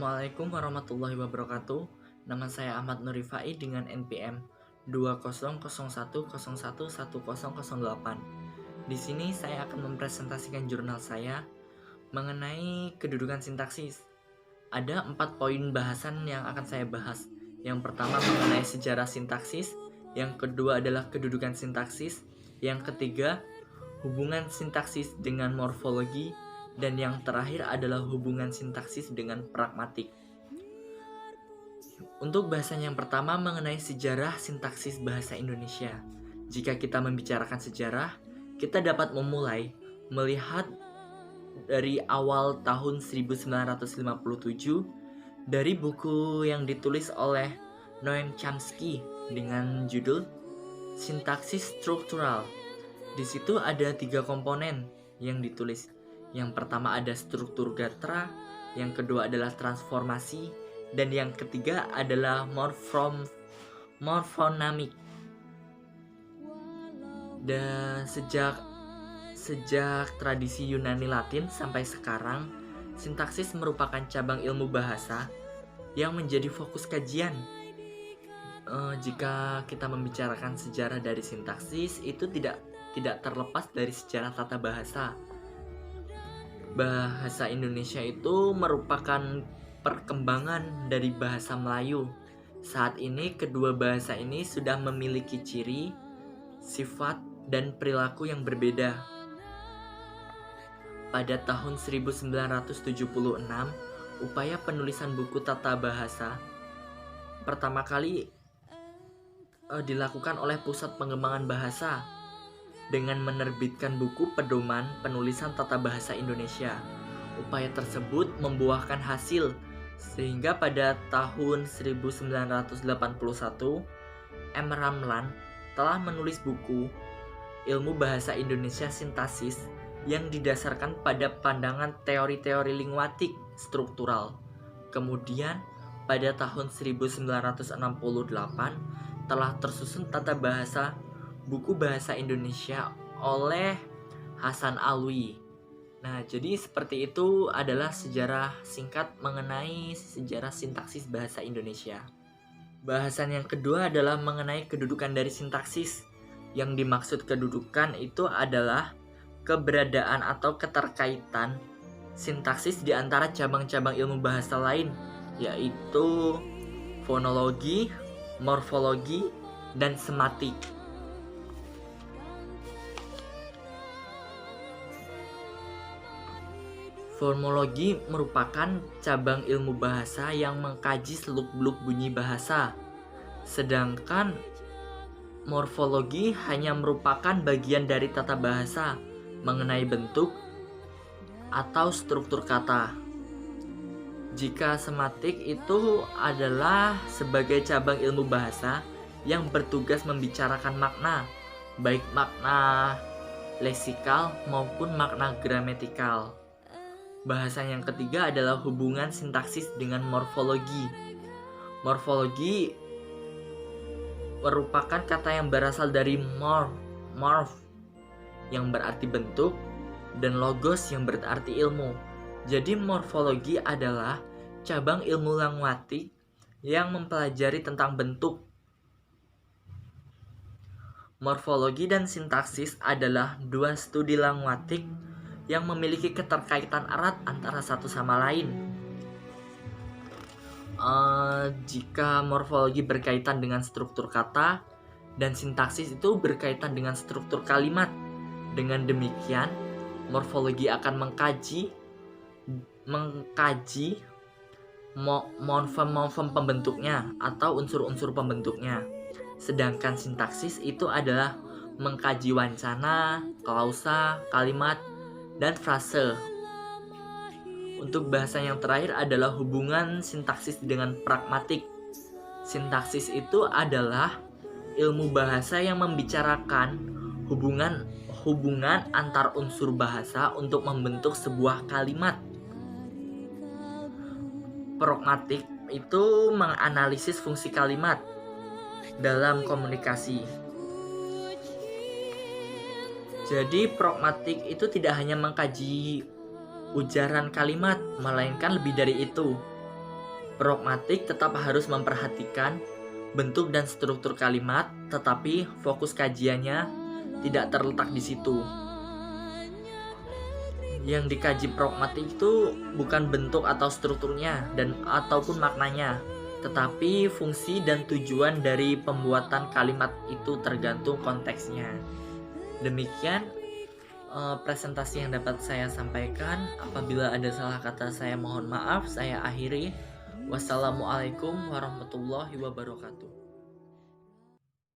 Assalamualaikum warahmatullahi wabarakatuh. Nama saya Ahmad Nurifai dengan NPM 200101101008. Di sini saya akan mempresentasikan jurnal saya mengenai kedudukan sintaksis. Ada 4 poin bahasan yang akan saya bahas. Yang pertama mengenai sejarah sintaksis, yang kedua adalah kedudukan sintaksis, yang ketiga hubungan sintaksis dengan morfologi, dan yang terakhir adalah hubungan sintaksis dengan pragmatik. Untuk bahasan yang pertama mengenai sejarah sintaksis bahasa Indonesia. Jika kita membicarakan sejarah, kita dapat memulai melihat dari awal tahun 1957 dari buku yang ditulis oleh Noam Chomsky dengan judul Sintaksis Struktural. Di situ ada 3 komponen yang ditulis. Yang pertama ada struktur gatra, yang kedua adalah transformasi, dan yang ketiga adalah morfonamik. Dan sejak tradisi Yunani Latin sampai sekarang, sintaksis merupakan cabang ilmu bahasa yang menjadi fokus kajian. Jika kita membicarakan sejarah dari sintaksis, itu tidak terlepas dari sejarah tata bahasa. Bahasa Indonesia itu merupakan perkembangan dari bahasa Melayu. Saat ini kedua bahasa ini sudah memiliki ciri, sifat, dan perilaku yang berbeda. Pada tahun 1976, upaya penulisan buku tata bahasa pertama kali dilakukan oleh Pusat Pengembangan Bahasa dengan menerbitkan buku pedoman penulisan tata bahasa Indonesia. Upaya tersebut membuahkan hasil, sehingga pada tahun 1981, M. Ramlan telah menulis buku Ilmu Bahasa Indonesia Sintaksis yang didasarkan pada pandangan teori-teori lingwatik struktural. Kemudian, pada tahun 1968 telah tersusun tata bahasa buku bahasa Indonesia oleh Hasan Alwi. Nah, jadi seperti itu adalah sejarah singkat mengenai sejarah sintaksis bahasa Indonesia. Bahasan yang kedua adalah mengenai kedudukan dari sintaksis. Yang dimaksud kedudukan itu adalah keberadaan atau keterkaitan sintaksis di antara cabang-cabang ilmu bahasa lain, yaitu fonologi, morfologi, dan sematik. Fonologi merupakan cabang ilmu bahasa yang mengkaji seluk-beluk bunyi bahasa, sedangkan morfologi hanya merupakan bagian dari tata bahasa mengenai bentuk atau struktur kata. Jika sematik itu adalah sebagai cabang ilmu bahasa yang bertugas membicarakan makna, baik makna leksikal maupun makna gramatikal. Bahasan yang ketiga adalah hubungan sintaksis dengan morfologi. Morfologi merupakan kata yang berasal dari morph yang berarti bentuk, dan logos yang berarti ilmu. Jadi morfologi adalah cabang ilmu lingwatik yang mempelajari tentang bentuk. Morfologi dan sintaksis adalah 2 studi lingwatik yang memiliki keterkaitan erat antara satu sama lain. Jika morfologi berkaitan dengan struktur kata dan sintaksis itu berkaitan dengan struktur kalimat. Dengan demikian, morfologi akan mengkaji morfem pembentuknya atau unsur-unsur pembentuknya. Sedangkan sintaksis itu adalah mengkaji wancana, klausa, kalimat, dan frase. Untuk bahasan yang terakhir adalah hubungan sintaksis dengan pragmatik. Sintaksis itu adalah ilmu bahasa yang membicarakan hubungan antar unsur bahasa untuk membentuk sebuah kalimat. Pragmatik itu menganalisis fungsi kalimat dalam komunikasi. Jadi pragmatik itu tidak hanya mengkaji ujaran kalimat, melainkan lebih dari itu. Pragmatik tetap harus memperhatikan bentuk dan struktur kalimat, tetapi fokus kajiannya tidak terletak di situ. Yang dikaji pragmatik itu bukan bentuk atau strukturnya ataupun maknanya, tetapi fungsi dan tujuan dari pembuatan kalimat itu tergantung konteksnya. Demikian presentasi yang dapat saya sampaikan. Apabila ada salah kata, saya mohon maaf. Saya akhiri. Wassalamualaikum warahmatullahi wabarakatuh.